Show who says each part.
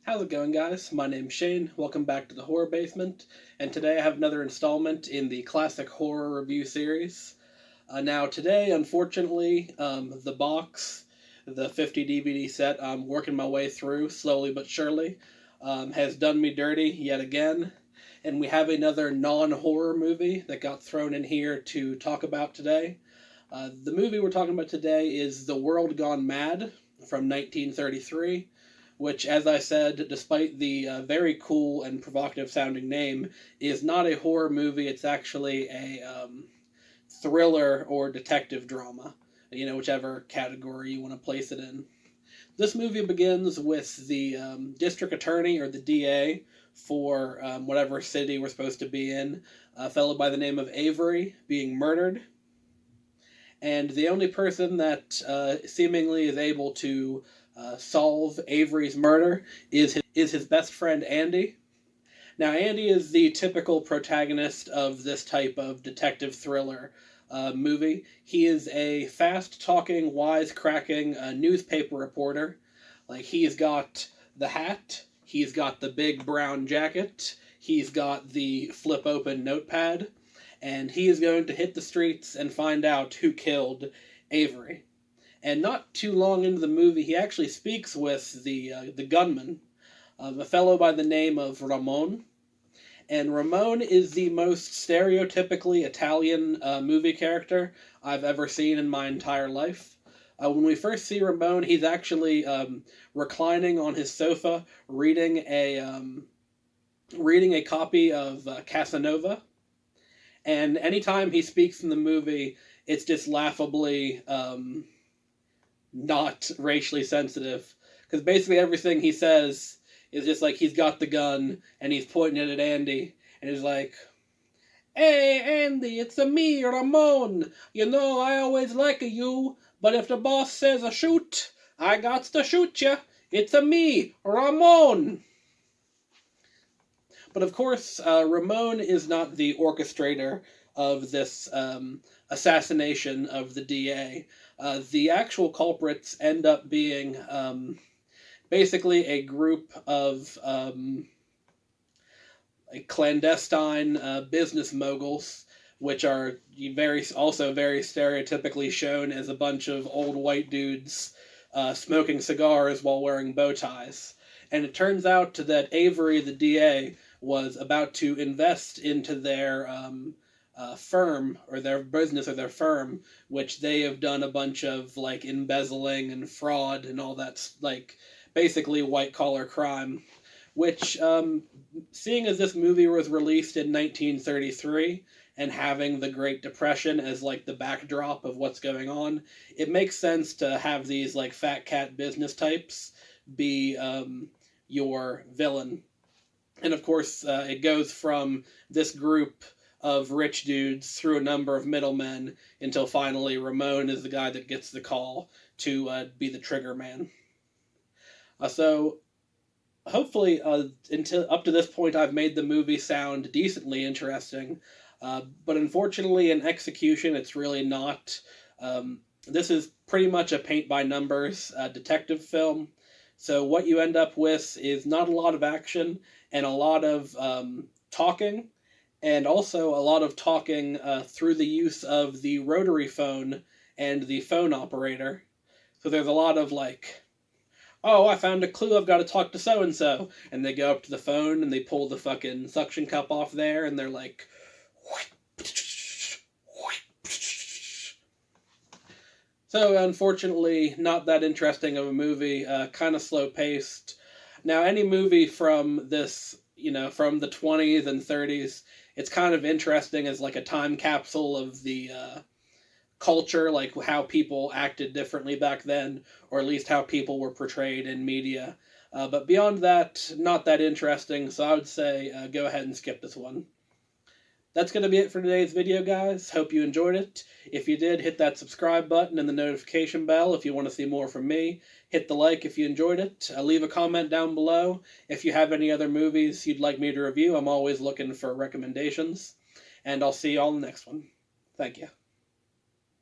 Speaker 1: How's it going, guys? My name's Shane. Welcome back to the Horror Basement, and today I have another installment in the classic horror review series. Now, today, unfortunately, the box, the 50 DVD set I'm working my way through, slowly but surely, has done me dirty yet again, and we have another non-horror movie that got thrown in here to talk about today. The movie we're talking about today is The World Gone Mad from 1933, which, as I said, despite the very cool and provocative sounding name, is not a horror movie. It's actually a thriller or detective drama, whichever category you want to place it in. This movie begins with the district attorney, or the DA, for whatever city we're supposed to be in, a fellow by the name of Avery, being murdered. And the only person that seemingly is able to solve Avery's murder is his best friend Andy. Now, Andy is the typical protagonist of this type of detective thriller movie. He is a fast-talking, wisecracking newspaper reporter. Like, he's got the hat, he's got the big brown jacket, he's got the flip-open notepad, and he is going to hit the streets and find out who killed Avery. And not too long into the movie, he actually speaks with the gunman, a fellow by the name of Ramon. And Ramon is the most stereotypically Italian movie character I've ever seen in my entire life. When we first see Ramon, he's actually reclining on his sofa, reading a copy of Casanova. And anytime he speaks in the movie, it's just laughably not racially sensitive. Because basically everything he says is just like he's got the gun and he's pointing it at Andy. And he's like, "Hey, Andy, it's a me, Ramon. I always like you, but if the boss says a shoot, I got to shoot ya. It's a me, Ramon." But of course, Ramon is not the orchestrator of this assassination of the DA. The actual culprits end up being basically a group of clandestine business moguls, which are also very stereotypically shown as a bunch of old white dudes smoking cigars while wearing bow ties. And it turns out that Avery, the DA, was about to invest into their firm, or their business, or their firm, which they have done a bunch of, embezzling and fraud and all that, basically white-collar crime, which, seeing as this movie was released in 1933, and having the Great Depression as, the backdrop of what's going on, it makes sense to have these, fat cat business types be your villain. And of course, it goes from this group of rich dudes through a number of middlemen until finally Ramon is the guy that gets the call to be the trigger man. So hopefully, until up to this point, I've made the movie sound decently interesting. But unfortunately, in execution, it's really not. This is pretty much a paint-by-numbers detective film. So what you end up with is not a lot of action and a lot of talking, and also a lot of talking through the use of the rotary phone and the phone operator. So there's a lot of "Oh, I found a clue, I've got to talk to so-and-so," and they go up to the phone and they pull the fucking suction cup off there and they're like, so unfortunately, not that interesting of a movie, kind of slow-paced. Now, any movie from this, from the 20s and 30s, it's kind of interesting as a time capsule of the culture, how people acted differently back then, or at least how people were portrayed in media. But beyond that, not that interesting, so I would say go ahead and skip this one. That's going to be it for today's video, guys. Hope you enjoyed it. If you did, hit that subscribe button and the notification bell if you want to see more from me. Hit the like if you enjoyed it. Leave a comment down below if you have any other movies you'd like me to review. I'm always looking for recommendations. And I'll see you all in the next one. Thank you.